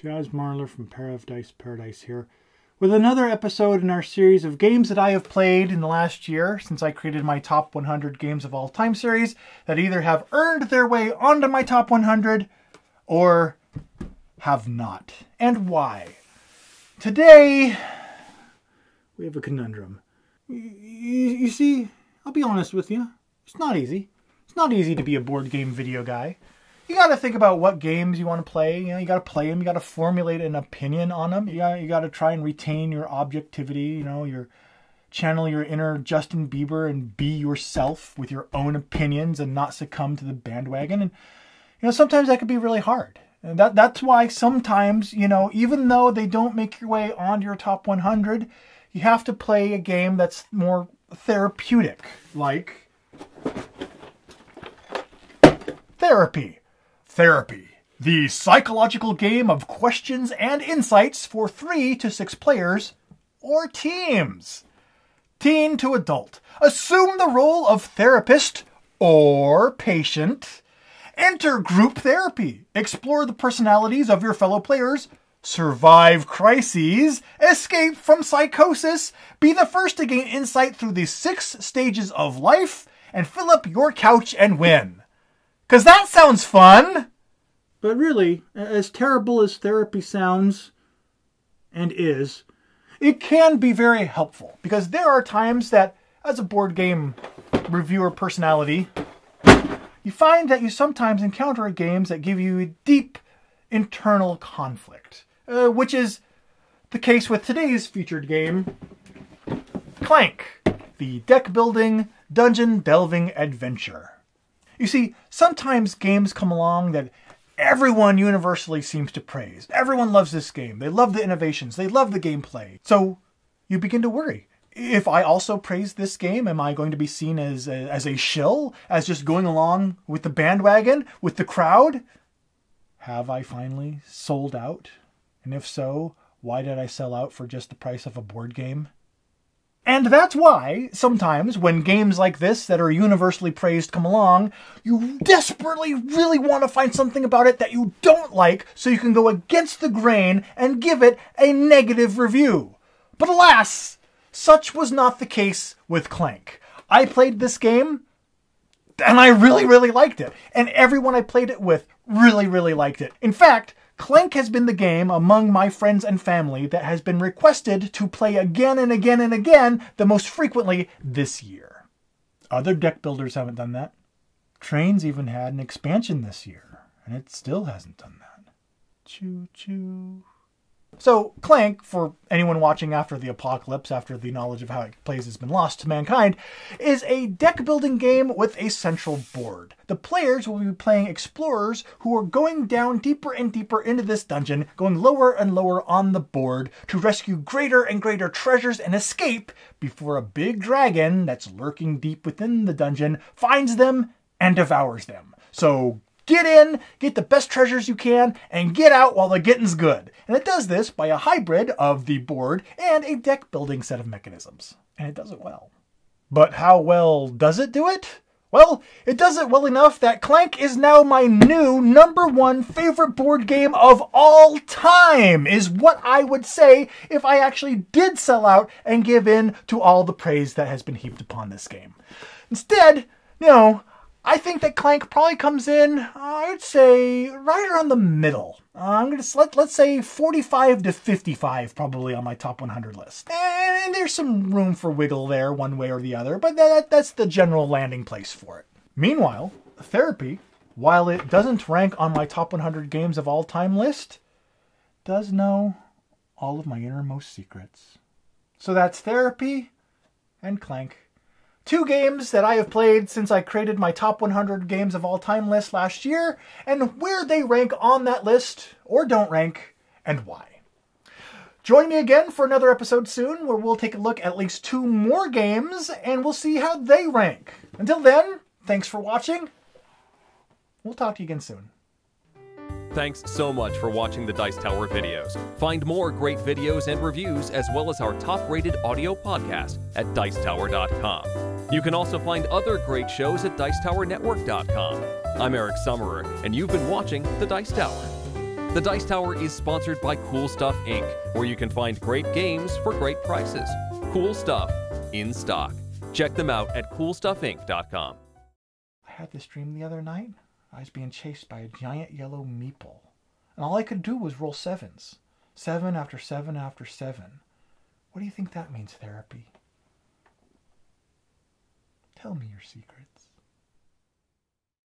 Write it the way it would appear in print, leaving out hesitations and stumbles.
Chaz from Pair of Dice Paradise here, with another episode in our series of games that I have played in the last year since I created my Top 100 Games of All Time series that either have earned their way onto my Top 100 or have not. And why? Today, we have a conundrum. You see, I'll be honest with you, it's not easy. It's not easy to be a board game video guy. You got to think about what games you want to play. You got to play them. You got to formulate an opinion on them. You got to try and retain your objectivity. Channel your inner Justin Bieber and be yourself with your own opinions and not succumb to the bandwagon. And sometimes that can be really hard. And that's why sometimes even though they don't make your way onto your top 100, you have to play a game that's more therapeutic, like Therapy, the psychological game of questions and insights for 3 to 6 players or teams. Teen to adult. Assume the role of therapist or patient. Enter group therapy. Explore the personalities of your fellow players. Survive crises. Escape from psychosis. Be the first to gain insight through the 6 stages of life. And fill up your couch and win. 'Cause that sounds fun! But really, as terrible as therapy sounds, and is, it can be very helpful. Because there are times that, as a board game reviewer personality, you find that you sometimes encounter games that give you a deep internal conflict. Which is the case with today's featured game, Clank, the deck-building, dungeon-delving adventure. You see, sometimes games come along that everyone universally seems to praise. Everyone loves this game. They love the innovations. They love the gameplay. So you begin to worry. If I also praise this game, am I going to be seen as a shill? As just going along with the bandwagon? With the crowd? Have I finally sold out? And if so, why did I sell out for just the price of a board game? And that's why, sometimes, when games like this that are universally praised come along, you desperately really want to find something about it that you don't like so you can go against the grain and give it a negative review. But alas, such was not the case with Clank. I played this game, and I really, really liked it. And everyone I played it with really, really liked it. In fact, Clank has been the game among my friends and family that has been requested to play again and again and again the most frequently this year. Other deck builders haven't done that. Trains even had an expansion this year, and it still hasn't done that. Choo-choo. So, Clank, for anyone watching after the apocalypse, after the knowledge of how it plays has been lost to mankind, is a deck-building game with a central board. The players will be playing explorers who are going down deeper and deeper into this dungeon, going lower and lower on the board to rescue greater and greater treasures and escape before a big dragon that's lurking deep within the dungeon finds them and devours them. So, get in, get the best treasures you can, and get out while the getting's good. And it does this by a hybrid of the board and a deck-building set of mechanisms. And it does it well. But how well does it do it? Well, it does it well enough that Clank is now my new #1 favorite board game of all time, is what I would say if I actually did sell out and give in to all the praise that has been heaped upon this game. Instead, I think that Clank probably comes in, I would say, right around the middle. I'm going to let's say 45 to 55 probably on my top 100 list. And there's some room for wiggle there one way or the other, but that's the general landing place for it. Meanwhile, Therapy, while it doesn't rank on my top 100 games of all time list, does know all of my innermost secrets. So that's Therapy and Clank. 2 games that I have played since I created my top 100 games of all time list last year, and where they rank on that list, or don't rank, and why. Join me again for another episode soon, where we'll take a look at least 2 more games, and we'll see how they rank. Until then, thanks for watching. We'll talk to you again soon. Thanks so much for watching the Dice Tower videos. Find more great videos and reviews, as well as our top-rated audio podcast at Dicetower.com. You can also find other great shows at DicetowerNetwork.com. I'm Eric Summerer, and you've been watching The Dice Tower. The Dice Tower is sponsored by Cool Stuff Inc., where you can find great games for great prices. Cool Stuff, in stock. Check them out at coolstuffinc.com. I had this dream the other night. I was being chased by a giant yellow meeple. And all I could do was roll sevens. 7 after 7 after 7. What do you think that means, therapy? Tell me your secrets.